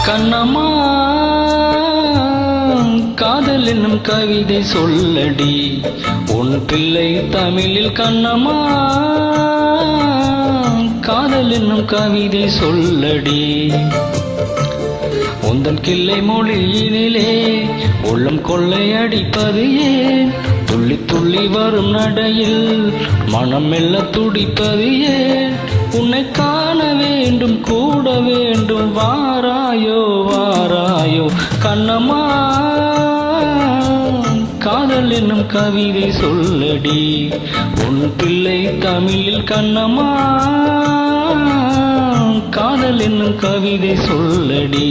கண்ணம்மா காதல் என்னும் கவிதை சொல்லடி உன் பிள்ளை தமிழில். கண்ணம்மா காதல் என்னும் கவிதை சொல்லடி. உந்தன் கிள்ளை மொழியினிலே உள்ளம் கொள்ளை அடிப்பது ஏன்? துள்ளி துள்ளி வரும் நடையில் மனம் மெல்ல துடிப்பது ஏன்? உன்னை காண வேண்டும் கூட வேண்டும் வாராயோ வாராயோ. கண்ணம்மா காதல் என்னும் கவிதை சொல்லடி உன் பிள்ளை தமிழில். கண்ணம்மா காதல் என்னும் கவிதை சொல்லடி.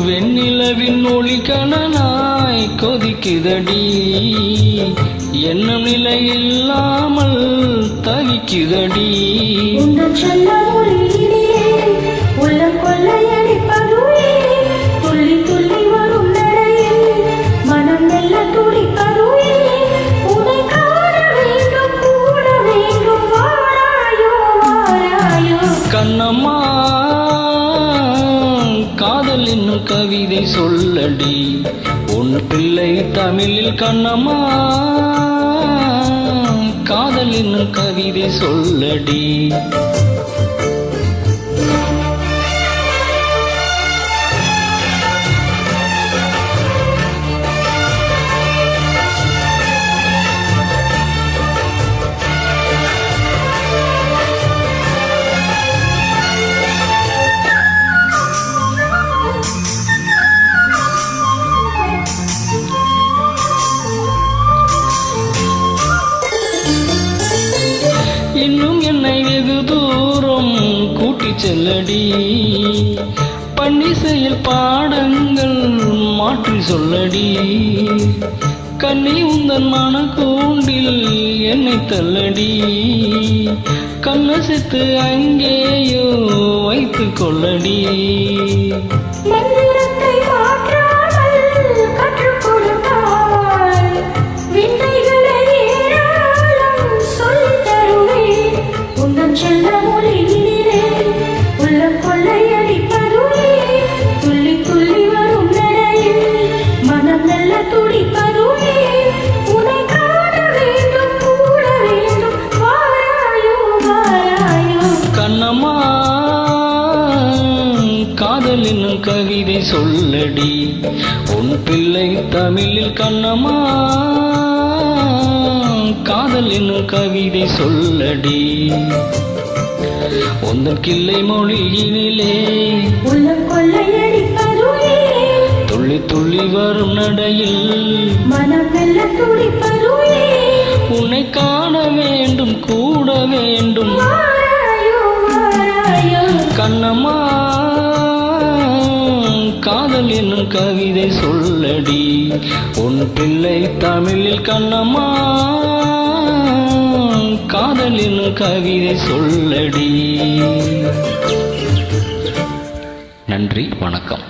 வெண்ணிலவின் ஒளி கணனாய் கொதிக்குதடி என்னும் நிலை இல்லாமல் தவிக்குதடி. கண்ணம்மா காதல் என்னும் கவிதை சொல்லடி உன் பிள்ளை தமிழில். கண்ணம்மா காதல் என்னும் கவிதை சொல்லடி. இன்னும் என்னை வெகு தூரம் கூட்டி செல்லடி பன்னிசையில் பாடங்கள் மாற்றி சொல்லடி. கண்ணி உந்தன் மன கூண்டில் என்னை தள்ளடி கண்ணசித்து அங்கேயோ வைத்து கொள்ளடி. கண்ணம்மா காதல் என்னும் கவிதை சொல்லடி உன் பிள்ளை தமிழில். கண்ணம்மா காதல் என்னும் கவிதை சொல்லடி. உந்தன் கிள்ளை மொழியினிலே துள்ளி துள்ளி வரும் நடையில் உன்னை காண வேண்டும் கூட வேண்டும். கண்ணம்மா காதல் என்னும் கவிதை சொல்லடி உன் பிள்ளை தமிழில். கண்ணம்மா காதல் என்னும் கவிதை சொல்லடி. நன்றி, வணக்கம்.